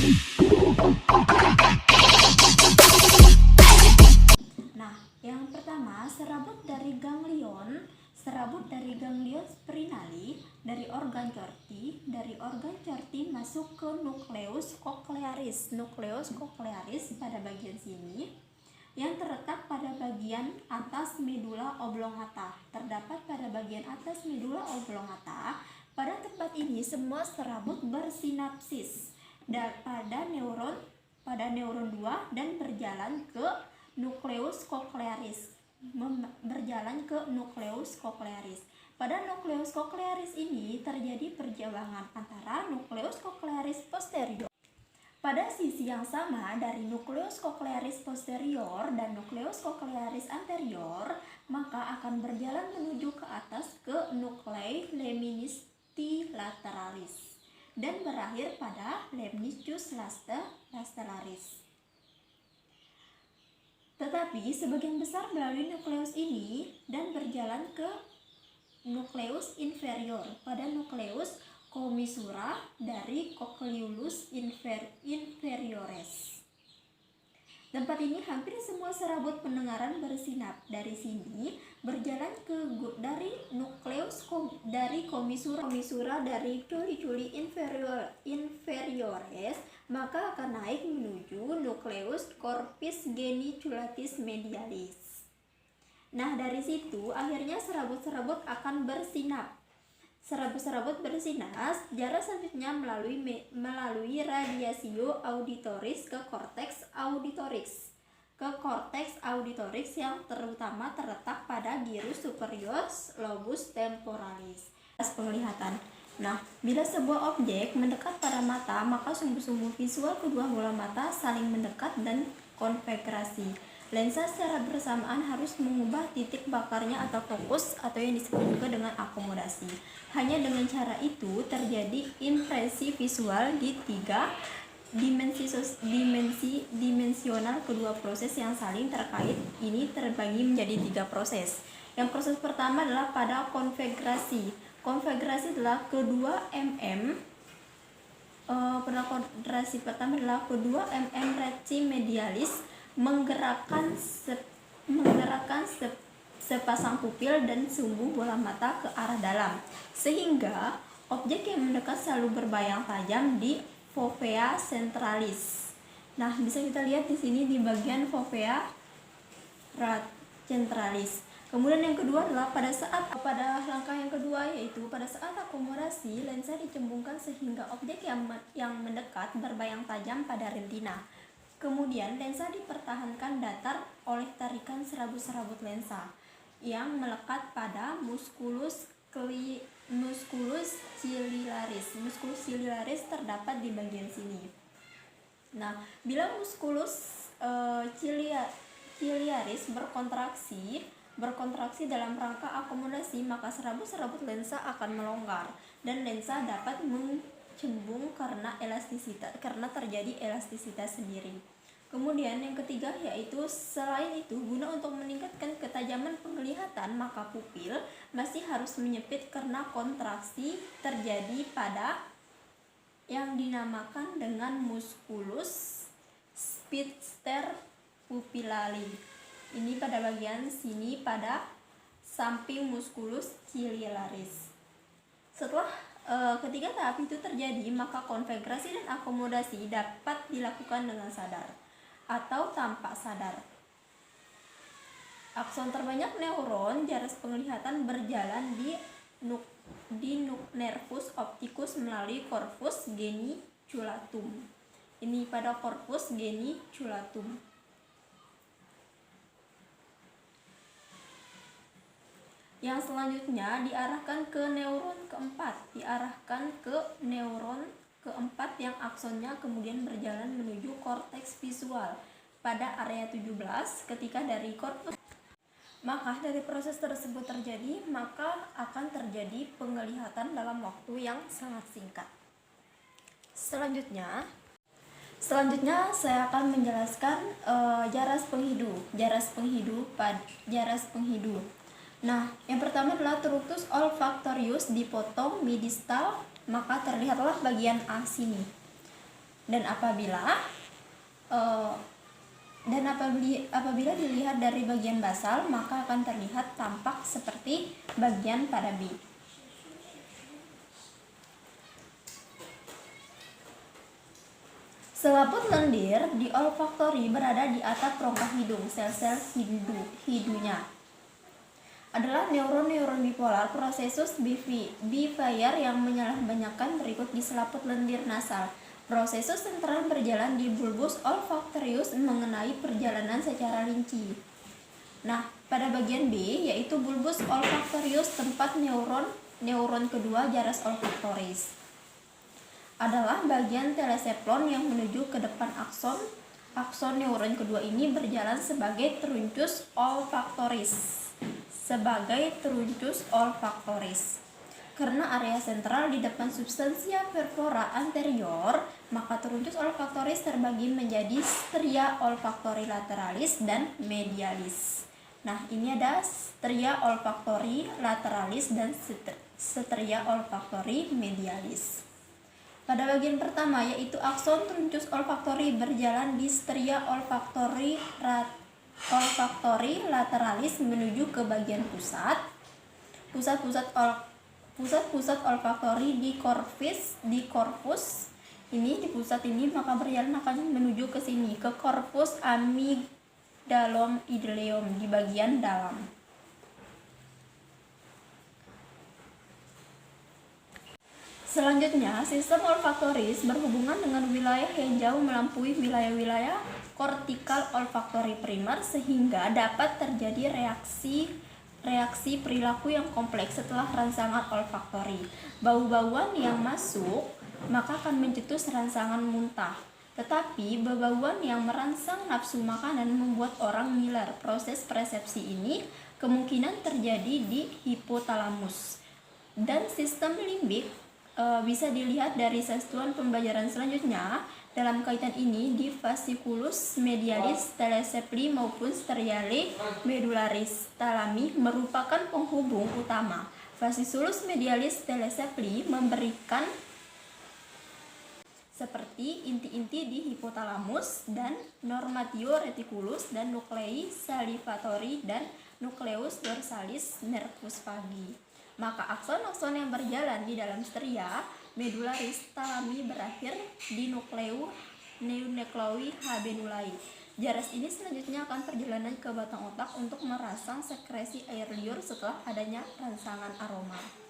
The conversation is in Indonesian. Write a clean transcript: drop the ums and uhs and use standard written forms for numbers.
Nah, yang pertama, serabut dari ganglion spinali dari organ corti masuk ke nukleus cochlearis pada bagian sini yang terletak pada bagian atas medula oblongata. Terdapat pada bagian atas medula oblongata. Pada tempat ini semua serabut bersinapsis pada neuron 2 dan berjalan ke nukleus cochlearis. Pada nukleus cochlearis ini terjadi perjalangan antara nukleus cochlearis posterior pada sisi yang sama dari nukleus cochlearis posterior dan nukleus cochlearis anterior, maka akan berjalan menuju ke atas ke nuclei lemnisci-lateralis dan berakhir pada lemniscus lateralis. Tetapi sebagian besar melalui nukleus ini dan berjalan ke nukleus inferior pada nukleus commissura dari cochleolus inferiores. Tempat ini hampir semua serabut pendengaran bersinap. Dari sini berjalan dari nukleus dari commissura dari culi inferiores, maka akan naik menuju nukleus corpus geniculatis medialis. Nah, dari situ akhirnya serabut-serabut akan bersinap. Serabut-serabut bersinas, jarak selanjutnya melalui radiatio auditoris ke cortex auditoris yang terutama terletak pada gyrus superior lobus temporalis. Penglihatan. Nah, bila sebuah objek mendekat pada mata, maka sumbu-sumbu visual kedua bola mata saling mendekat dan konvegrasi. Lensa secara bersamaan harus mengubah titik bakarnya atau fokus atau yang disebut juga dengan akomodasi. Hanya dengan cara itu terjadi impresi visual di 3 dimensional. Kedua proses yang saling terkait ini terbagi menjadi 3 proses. Yang proses pertama adalah pada konvegrasi. Konvegrasi adalah kedua reci medialis menggerakkan sepasang pupil dan sumbu bola mata ke arah dalam, sehingga objek yang mendekat selalu berbayang tajam di fovea centralis. Nah, bisa kita lihat di sini di bagian fovea centralis. Kemudian yang kedua adalah pada langkah yang kedua, yaitu pada saat akomodasi, lensa dicembungkan sehingga objek yang mendekat berbayang tajam pada retina. Kemudian lensa dipertahankan datar oleh tarikan serabut-serabut lensa yang melekat pada musculus ciliaris. Musculus ciliaris terdapat di bagian sini. Nah, bila musculus ciliaris berkontraksi dalam rangka akomodasi, maka serabut-serabut lensa akan melonggar dan lensa dapat cembung karena terjadi elastisitas sendiri. Kemudian yang ketiga yaitu selain itu, guna untuk meningkatkan ketajaman penglihatan, maka pupil masih harus menyempit karena kontraksi terjadi pada yang dinamakan dengan musculus sphincter pupillari. Ini pada bagian sini pada samping musculus ciliaris. Setelah ketiga tahap itu terjadi, maka konvegrasi dan akomodasi dapat dilakukan dengan sadar atau tanpa sadar. Akson terbanyak neuron jaras penglihatan berjalan di nervus opticus melalui corpus geniculatum. Ini pada corpus geniculatum. Yang selanjutnya diarahkan ke neuron keempat yang aksonnya kemudian berjalan menuju korteks visual pada area 17 ketika dari korpus. Maka dari proses tersebut terjadi, maka akan terjadi penglihatan dalam waktu yang sangat singkat. Selanjutnya saya akan menjelaskan jaras penghidu. Nah, yang pertama adalah truncus olfactorius dipotong midistal, maka terlihatlah bagian A sini. Dan apabila dilihat dari bagian basal, maka akan terlihat tampak seperti bagian pada B. Selaput lendir di olfaktori berada di atap rongga hidung. Sel-sel hidunya adalah neuron-neuron bipolar prosesus bifier yang menyalahbanyakan berikut di selaput lendir nasal. Prosesus sentral berjalan di bulbus olfactorius mengenai perjalanan secara rinci. Nah, pada bagian B yaitu bulbus olfactorius tempat neuron kedua gyrus olfactoris adalah bagian teleseplon yang menuju ke depan akson. Akson neuron kedua ini berjalan sebagai truncus olfactoris. Karena area sentral di depan substansia perfora anterior, maka truncus olfactoris terbagi menjadi stria olfactori lateralis dan medialis. Nah, ini ada stria olfactori lateralis dan stria olfactori medialis. Pada bagian pertama yaitu akson truncus olfactori berjalan di stria olfactori lateralis menuju ke bagian pusat. Pusat-pusat olfaktori di corpus ini, di pusat ini, maka berjalan akan menuju ke sini, ke corpus amygdalum ileum di bagian dalam. Selanjutnya, sistem olfaktoris berhubungan dengan wilayah yang jauh melampaui wilayah-wilayah kortikal olfaktori primer sehingga dapat terjadi reaksi perilaku yang kompleks setelah rangsangan olfaktori. Bau-bauan yang masuk maka akan mencetus rangsangan muntah. Tetapi bau-bauan yang merangsang nafsu makanan membuat orang ngiler. Proses persepsi ini kemungkinan terjadi di hipotalamus. Dan sistem limbik bisa dilihat dari satuan pembelajaran selanjutnya. Dalam kaitan ini di fasciculus medialis telesepli maupun striae medullaris thalami merupakan penghubung utama. Fasciculus medialis telesepli memberikan seperti inti-inti di hipotalamus dan normatio reticulus dan nuclei salivatori dan nucleus dorsalis nervus vagi. Maka akson-akson yang berjalan di dalam stria medullaris thalami berakhir di nuclei habenulai. Jaras ini selanjutnya akan perjalanan ke batang otak untuk merangsang sekresi air liur setelah adanya rangsangan aroma.